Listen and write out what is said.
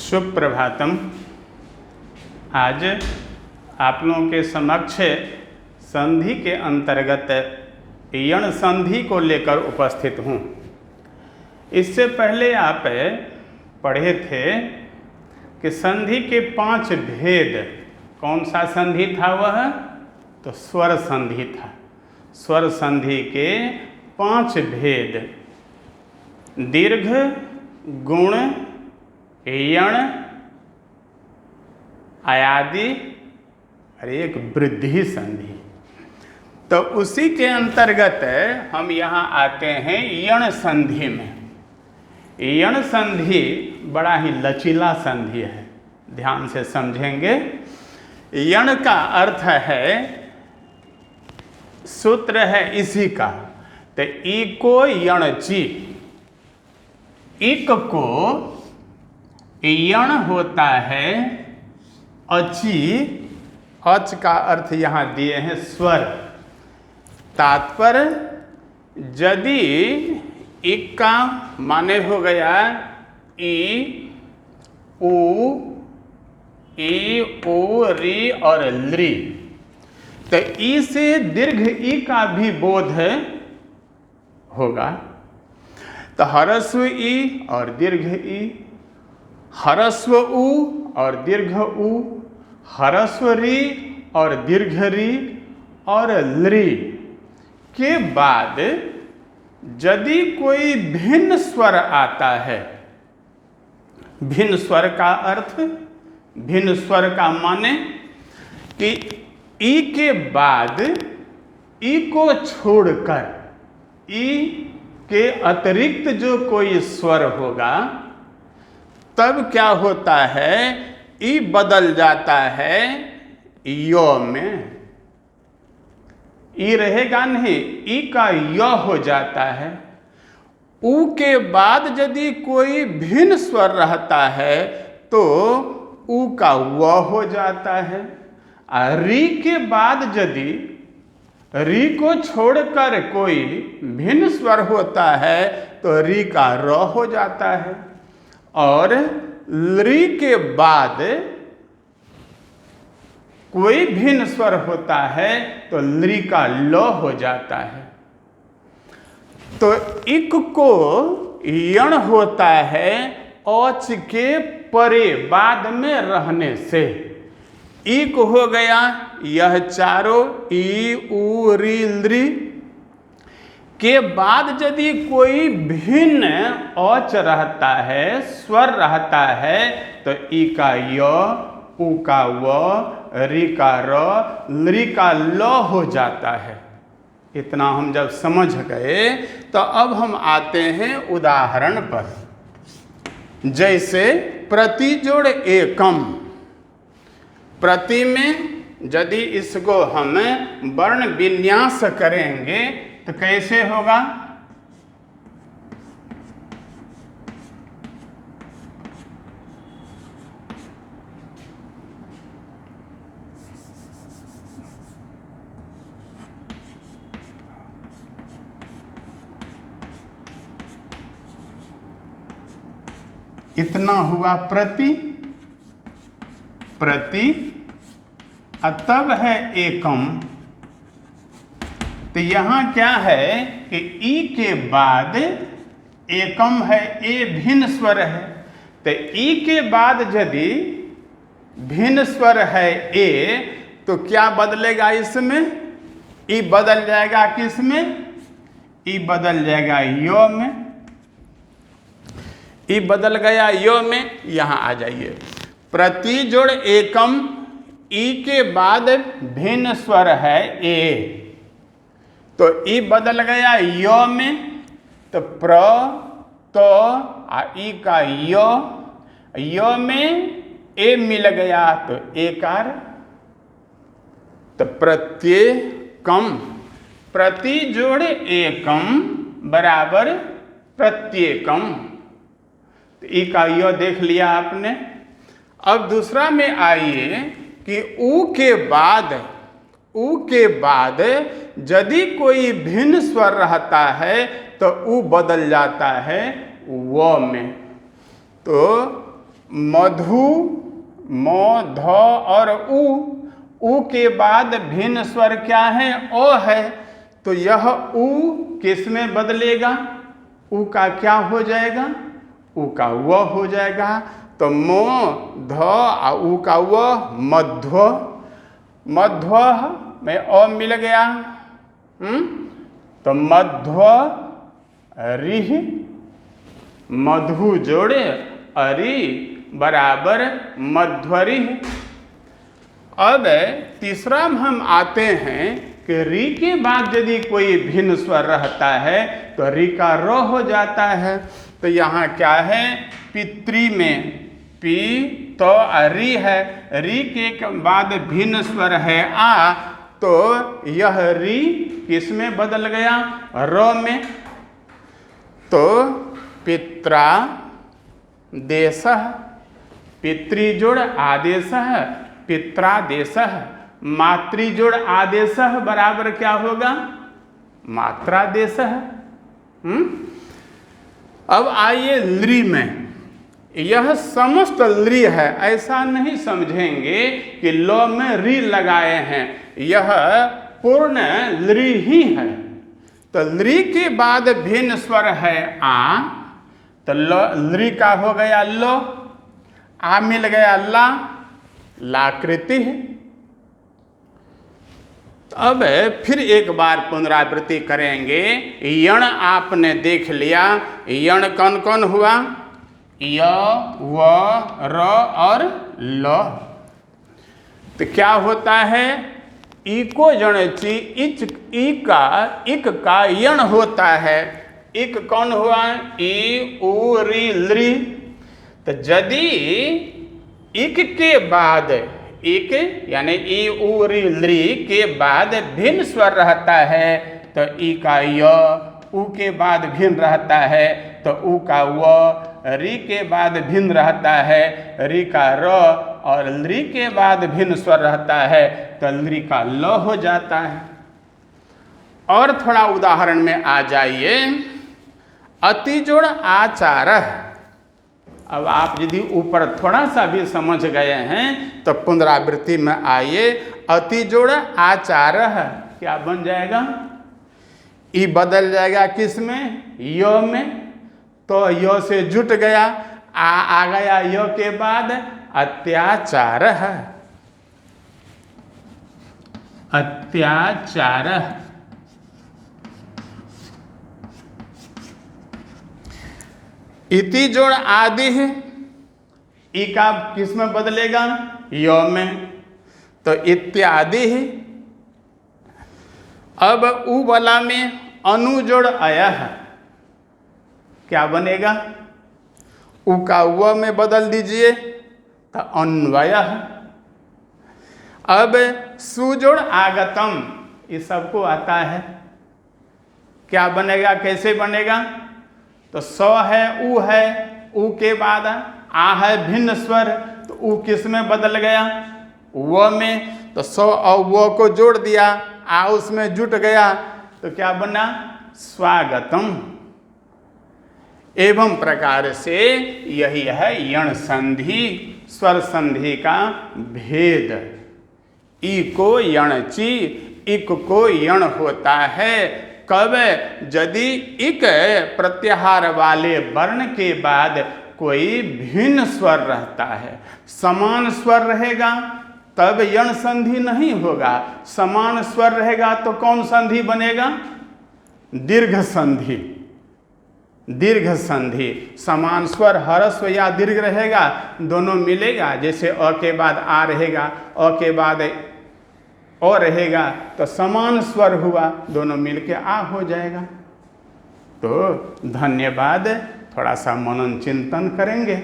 सुप्रभातम। आज आप लोगों के समक्ष संधि के अंतर्गत यण संधि को लेकर उपस्थित हूँ। इससे पहले आप पढ़े थे कि संधि के 5 भेद, कौन सा संधि था वह? तो स्वर संधि था। स्वर संधि के 5 भेद, दीर्घ, गुण, यण, अयादि और एक वृद्धि संधि। तो उसी के अंतर्गत हम यहाँ आते हैं यण संधि में। यण संधि बड़ा ही लचीला संधि है, ध्यान से समझेंगे। यण का अर्थ है, सूत्र है इसी का, तो इको यणचि, इक को यण होता है अचि। अच का अर्थ यहाँ दिए हैं स्वर। तात्पर्य, यदि इक का माने हो गया ई, उ, री और लृ, तो ई से दीर्घ ई का भी बोध होगा। तो ह्रस्व ई और दीर्घ ई, ह्रस्व उ और दीर्घ उ, ह्रस्व री और दीर्घ री और लृ के बाद यदि कोई भिन्न स्वर आता है, भिन्न स्वर का अर्थ, भिन्न स्वर का माने कि ई के बाद ई को छोड़कर ई के अतिरिक्त जो कोई स्वर होगा, तब क्या होता है, ई बदल जाता है यो में। ई रहेगा नहीं, ई का य हो जाता है। उ के बाद यदि कोई भिन्न स्वर रहता है तो उ का व हो जाता है। री के बाद यदि री को छोड़कर कोई भिन्न स्वर होता है तो री का र हो जाता है। और लृ के बाद कोई भिन्न स्वर होता है तो लृ का ल हो जाता है। तो इक को यण होता है औच के परे, बाद में रहने से। इक हो गया यह चारों ई, उ, री, लृ के बाद यदि कोई भिन्न औच रहता है, स्वर रहता है, तो ई का य, उ का व, री का र, लृ का ल हो जाता है। इतना हम जब समझ गए तो अब हम आते हैं उदाहरण पर। जैसे प्रति जोड़ एकम, प्रति में यदि इसको हम वर्ण विन्यास करेंगे तो कैसे होगा? इतना हुआ प्रति, प्रति, तब है एकम। तो यहाँ क्या है कि ई के बाद एकम है, ए भिन्न स्वर है। तो ई के बाद यदि भिन्न स्वर है ए, तो क्या बदलेगा इसमें? ई बदल जाएगा किस में? ई बदल जाएगा यो में। ई बदल गया यो में। यहाँ आ जाइए, प्रति जोड़ एकम, ई के बाद भिन्न स्वर है ए, तो ई बदल गया यो में। तो प्र, तो ई का यो में ए मिल गया तो एकार। तो प्रत्येकम, प्रति जोड़ एकम बराबर प्रत्येकम। तो ई का यो देख लिया आपने। अब दूसरा में आइए कि उ के बाद यदि कोई भिन्न स्वर रहता है तो उ बदल जाता है व में। तो मधु, मो, ध और उ के बाद भिन्न स्वर क्या है? ओ है। तो यह उ किस में बदलेगा? उ का क्या हो जाएगा? उ का व हो जाएगा। तो मो, ध और उ का व, मध्व। मध्व में अ मिल गया। तो मध्व रिह, मधु जोड़े अरि बराबर मध्वरिह। अब तीसरा में हम आते हैं कि री के बाद यदि कोई भिन्न स्वर रहता है तो री का र हो जाता है। तो यहाँ क्या है? पितृ में पी तो री है, री के बाद भिन्न स्वर है आ, तो यह री किस में बदल गया? र में। तो पित्रा देशः, पितृजोड़ आदेशः, पित्रादेशः, मातृजोड़ आदेशः बराबर क्या होगा? मात्रादेशः। अब आइए लृ में। यह समस्त लृ है, ऐसा नहीं समझेंगे कि ल में री लगाए हैं, यह पूर्ण लृ ही है। तो लृ के बाद भिन्न स्वर है आ, तो लृ का हो गया लो, आ मिल गया ला, लाकृति। अब फिर एक बार पुनरावृत्ति करेंगे। यण आपने देख लिया, यण कौन कौन हुआ? य, व, र और ल। तो क्या होता है? इको जणची, इक का यण होता है। इक कौन हुआ? ई, उ, री, लृ। तो यदि इक के बाद, इक यानी ई, उ, री, लृ के बाद भिन्न स्वर रहता है तो ई का य, उ के बाद भिन्न रहता है तो उ का व, री के बाद भिन्न रहता है री का र, और लृ के बाद भिन्न स्वर रहता है तो लृ का ल हो जाता है। और थोड़ा उदाहरण में आ जाइए। अतिजोड़ आचारः। अब आप यदि ऊपर थोड़ा सा भी समझ गए हैं तो पुनरावृत्ति में आइए। अतिजोड़ आचारः क्या बन जाएगा? ई बदल जाएगा किस में? य में। तो य से जुट गया, आ गया य के बाद अत्याचारः। अत्याचारः। इति जोड़ आदि है, ई का किस में बदलेगा? य में। तो इत्यादि है। अब उ वाला में अनुजोड़ अयः क्या बनेगा? उ का व में बदल दीजिए तो अन्वयः। अब सुजोड़ आगतम, ये सबको आता है, क्या बनेगा? कैसे बनेगा? तो स है, उ है, उ के बाद आ है भिन्न स्वर, तो उ किस में बदल गया? व में। तो स और व को जोड़ दिया, आ उसमें जुट गया, तो क्या बना? स्वागतम। एवं प्रकार से यही है यण संधि, स्वर संधि का भेद। ई को यणची, इक को यण होता है कब? यदि इक प्रत्याहार वाले वर्ण के बाद कोई भिन्न स्वर रहता है। समान स्वर रहेगा तब यण संधि नहीं होगा, समान स्वर रहेगा तो कौन संधि बनेगा? दीर्घ संधि। दीर्घ संधि, समान स्वर ह्रस्व या दीर्घ रहेगा, दोनों मिलेगा। जैसे अ के बाद आ रहेगा, अ के बाद अ रहेगा, तो समान स्वर हुआ, दोनों मिलके आ हो जाएगा। तो धन्यवाद। थोड़ा सा मनन चिंतन करेंगे।